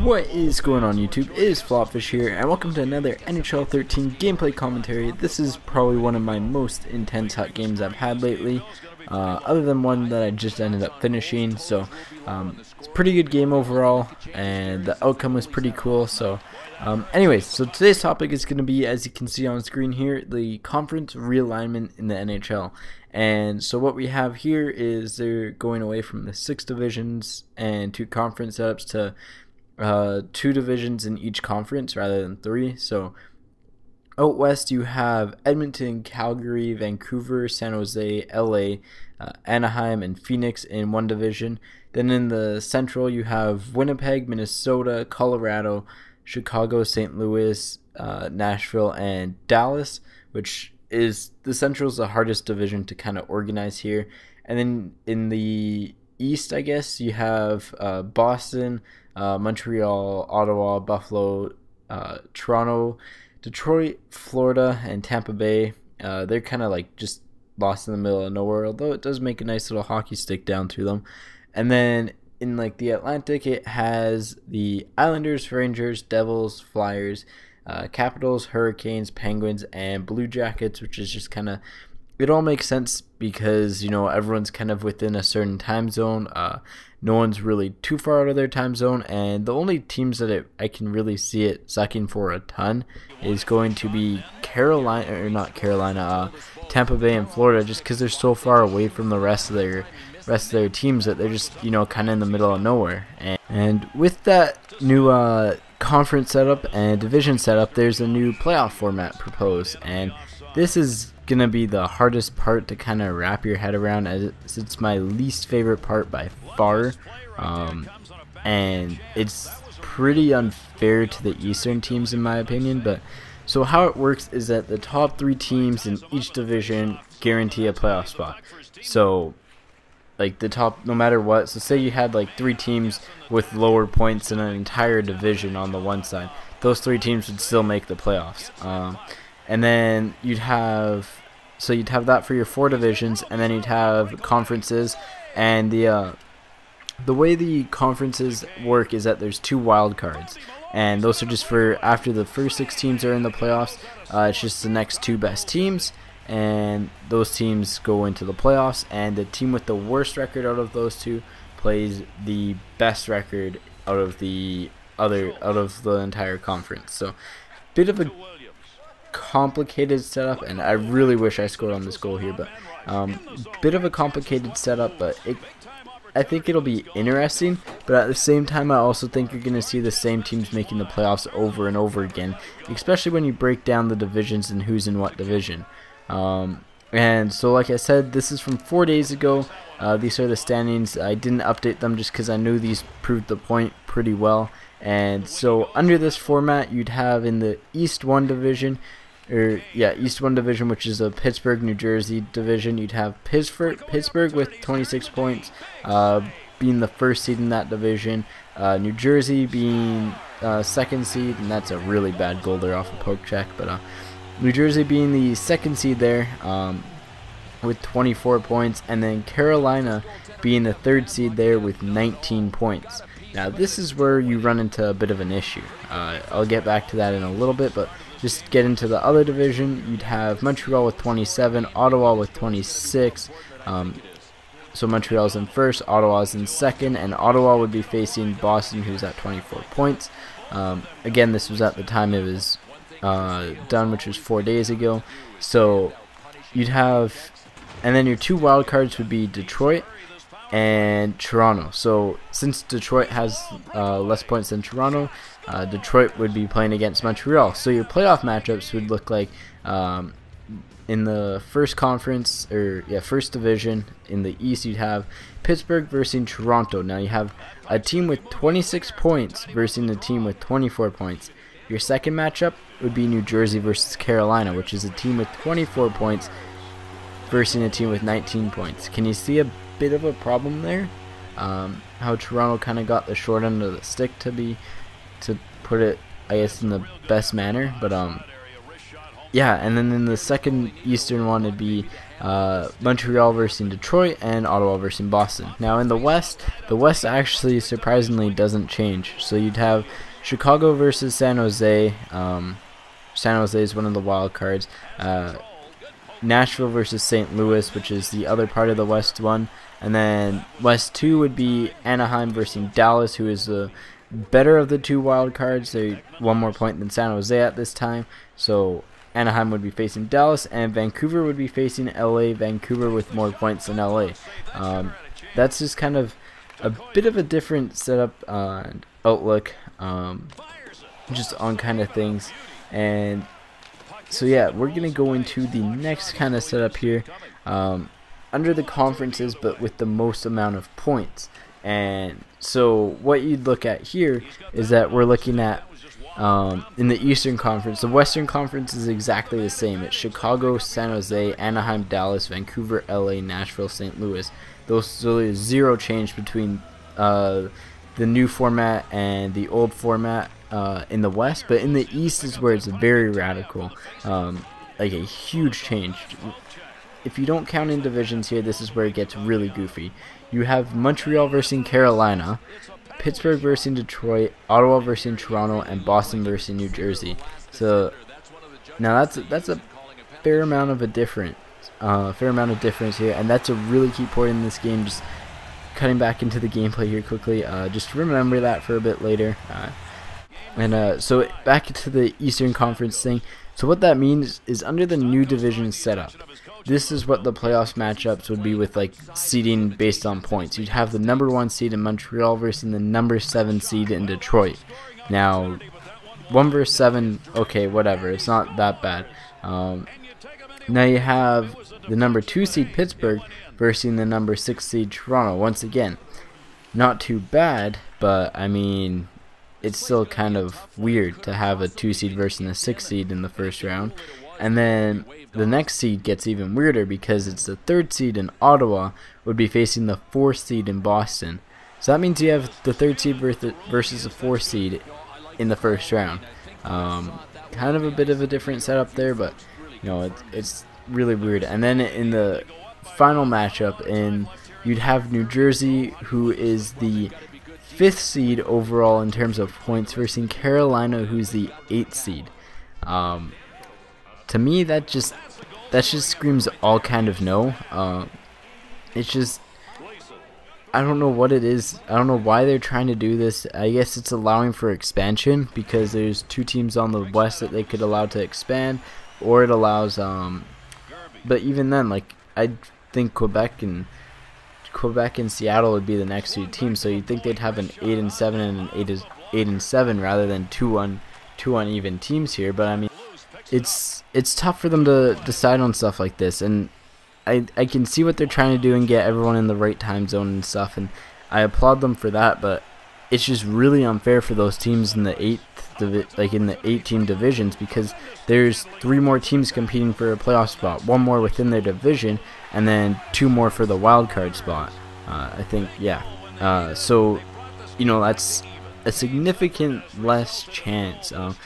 What is going on YouTube? It is FlopFish here, and welcome to another NHL 13 gameplay commentary. This is probably one of my most intense hot games I've had lately, other than one that I just ended up finishing. So it's a pretty good game overall, and the outcome was pretty cool. So anyways, so today's topic is going to be, as you can see on screen here, the conference realignment in the NHL. And so what we have here is they're going away from the 6 divisions and 2 conference setups to 2 divisions in each conference rather than 3. So out west you have Edmonton, Calgary, Vancouver, San Jose, LA, Anaheim, and Phoenix in one division. Then in the central you have Winnipeg, Minnesota, Colorado, Chicago, St. Louis, Nashville, and Dallas, which is the central is the hardest division to kind of organize here. And then in the east, I guess, you have Boston, Montreal, Ottawa, Buffalo, Toronto, Detroit, Florida, and Tampa Bay. They're kind of like just lost in the middle of nowhere, although it does make a nice little hockey stick down through them. And then in like the Atlantic, it has the Islanders, Rangers, Devils, Flyers, Capitals, Hurricanes, Penguins, and Blue Jackets, which is just kind of, it all makes sense because, you know, everyone's kind of within a certain time zone. No one's really too far out of their time zone, and the only teams that I can really see it sucking for a ton is going to be Tampa Bay and Florida, just because they're so far away from the rest of their teams that they're just, you know, kind of in the middle of nowhere. And with that new conference setup and division setup, there's a new playoff format proposed, and this is gonna be the hardest part to kind of wrap your head around, as it's my least favorite part by far, and it's pretty unfair to the Eastern teams in my opinion. But so how it works is that the top 3 teams in each division guarantee a playoff spot. So like the top, no matter what, so say you had like 3 teams with lower points in an entire division on the one side, those 3 teams would still make the playoffs. And then you'd have that for your 4 divisions, and then you'd have conferences. And the way the conferences work is that there's 2 wild cards, and those are just for after the first 6 teams are in the playoffs. It's just the next 2 best teams, and those teams go into the playoffs, and the team with the worst record out of those 2 plays the best record out of the entire conference. So bit of a complicated setup, and I really wish I scored on this goal here, but bit of a complicated setup, but I think it'll be interesting. But at the same time, I also think you're going to see the same teams making the playoffs over and over again, especially when you break down the divisions and who's in what division. And so like I said, this is from 4 days ago. These are the standings. I didn't update them just because I knew these proved the point pretty well. And so under this format, you'd have in the East 1 division, East 1 division, which is a Pittsburgh, New Jersey division. You'd have Pittsburgh with 26 points, being the first seed in that division. New Jersey being 2nd seed, and that's a really bad goal there off a poke check. But New Jersey being the 2nd seed there, with 24 points, and then Carolina being the 3rd seed there with 19 points. Now this is where you run into a bit of an issue. I'll get back to that in a little bit, but just get into the other division. You'd have Montreal with 27, Ottawa with 26. So Montreal's in 1st, Ottawa's in 2nd, and Ottawa would be facing Boston, who's at 24 points. Again, this was at the time it was done, which was 4 days ago. So you'd have, and then your 2 wild cards would be Detroit and Toronto. So since Detroit has less points than Toronto, Detroit would be playing against Montreal. So your playoff matchups would look like, in the first conference, first division in the East, you'd have Pittsburgh versus Toronto. Now you have a team with 26 points versus a team with 24 points. Your second matchup would be New Jersey versus Carolina, which is a team with 24 points versus a team with 19 points. Can you see a bit of a problem there? How Toronto kind of got the short end of the stick, to put it, I guess, in the best manner. But yeah, and then in the second Eastern one, it'd be Montreal versus Detroit and Ottawa versus Boston. Now in the West actually surprisingly doesn't change. So you'd have Chicago versus San Jose. San Jose is one of the wild cards. Nashville versus St. Louis, which is the other part of the West one. And then West 2 would be Anaheim versus Dallas, who is the better of the two wild cards. They're one more point than San Jose at this time. So Anaheim would be facing Dallas, and Vancouver would be facing LA. Vancouver with more points than LA. That's just kind of a bit of a different setup outlook, just on kind of things. And so yeah, we're gonna go into the next kind of setup here, under the conferences, but with the most amount of points. And so what you'd look at here is that we're looking at in the Eastern Conference. The Western Conference is exactly the same. It's Chicago, San Jose, Anaheim, Dallas, Vancouver, LA, Nashville, St. Louis. So there's zero change between the new format and the old format in the West. But in the East is where it's very radical, like a huge change. If you don't count in divisions here, this is where it gets really goofy. You have Montreal versus Carolina, Pittsburgh versus Detroit, Ottawa versus Toronto, and Boston versus New Jersey. So now that's a fair amount of a difference, here, and that's a really key point in this game. Just cutting back into the gameplay here quickly, just remember that for a bit later. So back to the Eastern Conference thing. So what that means is under the new division setup, this is what the playoffs matchups would be with, like, seeding based on points. You'd have the number 1 seed in Montreal versus the number 7 seed in Detroit. Now, 1 versus 7, okay, whatever. It's not that bad. Now you have the number 2 seed Pittsburgh versus the number 6 seed Toronto. Once again, not too bad, but I mean, it's still kind of weird to have a 2 seed versus a 6 seed in the first round. And then the next seed gets even weirder because it's the 3rd seed in Ottawa would be facing the 4th seed in Boston. So that means you have the 3rd seed versus the 4th seed in the first round. Kind of a bit of a different setup there, but you know, it's really weird. And then in the final matchup, you'd have New Jersey, who is the 5th seed overall in terms of points, versus Carolina, who's the 8th seed. To me, that just screams all kind of no. It's just, I don't know what it is. I don't know why they're trying to do this. I guess it's allowing for expansion because there's 2 teams on the West that they could allow to expand, or it allows. But even then, like, I think Quebec and Seattle would be the next 2 teams. So you'd think they'd have an 8-7 and an 8-7 rather than two uneven teams here. But I mean, it's tough for them to decide on stuff like this, and I can see what they're trying to do and get everyone in the right time zone and stuff, and I applaud them for that. But it's just really unfair for those teams in the 8-team divisions, because there's 3 more teams competing for a playoff spot, 1 more within their division, and then 2 more for the wild card spot. I think, yeah. So you know, that's a significantly less chance of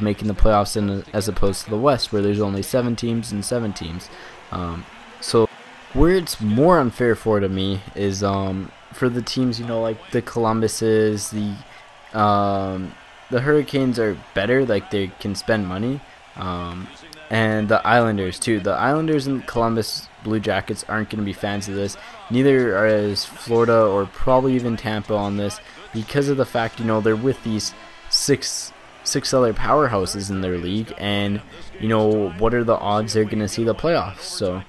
making the playoffs as opposed to the West, where there's only 7 teams and 7 teams. So where it's more unfair for to me is for the teams, you know, like the Columbuses, the Hurricanes are better, like they can spend money, and the Islanders too. The Islanders and Columbus Blue Jackets aren't going to be fans of this. Neither is Florida or probably even Tampa on this, because of the fact, you know, they're with these six other powerhouses in their league, and you know, what are the odds they're going to see the playoffs? So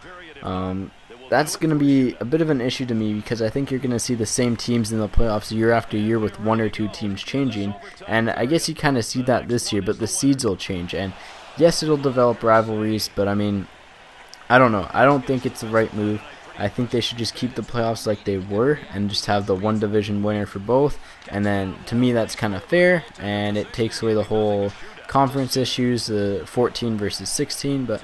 that's going to be a bit of an issue to me, because I think you're going to see the same teams in the playoffs year after year, with 1 or 2 teams changing. And I guess you kind of see that this year, but the seeds will change, and yes, it'll develop rivalries, but I mean, I don't know. I don't think it's the right move. I think they should just keep the playoffs like they were and just have the 1 division winner for both. And then to me, that's kind of fair, and it takes away the whole conference issues, the 14 versus 16. But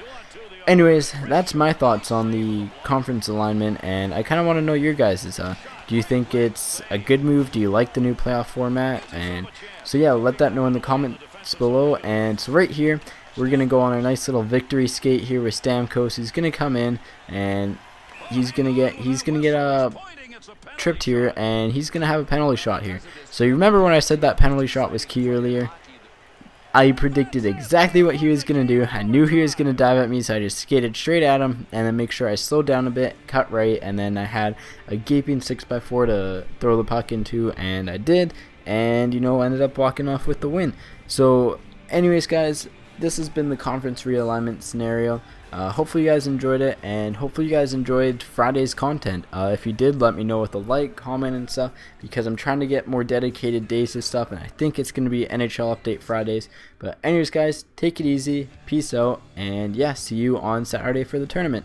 anyways, that's my thoughts on the conference alignment, and I kind of want to know your guys'. Do you think it's a good move? Do you like the new playoff format? And so yeah, let that know in the comment notes below. And so right here, we're gonna go on a nice little victory skate here with Stamkos. He's gonna come in and he's gonna get tripped here, and he's gonna have a penalty shot here. So you remember when I said that penalty shot was key earlier? I predicted exactly what he was going to do. I knew he was going to dive at me, so I just skated straight at him and then make sure I slowed down a bit, cut right, and then I had a gaping 6x4 to throw the puck into, and I did, and you know, ended up walking off with the win. So anyways guys, this has been the conference realignment scenario. Hopefully you guys enjoyed it, and hopefully you guys enjoyed Friday's content. If you did, let me know with a like, comment, and stuff, because I'm trying to get more dedicated days to stuff, and I think it's going to be NHL Update Fridays. But anyways guys, take it easy, peace out, and yeah, see you on Saturday for the tournament.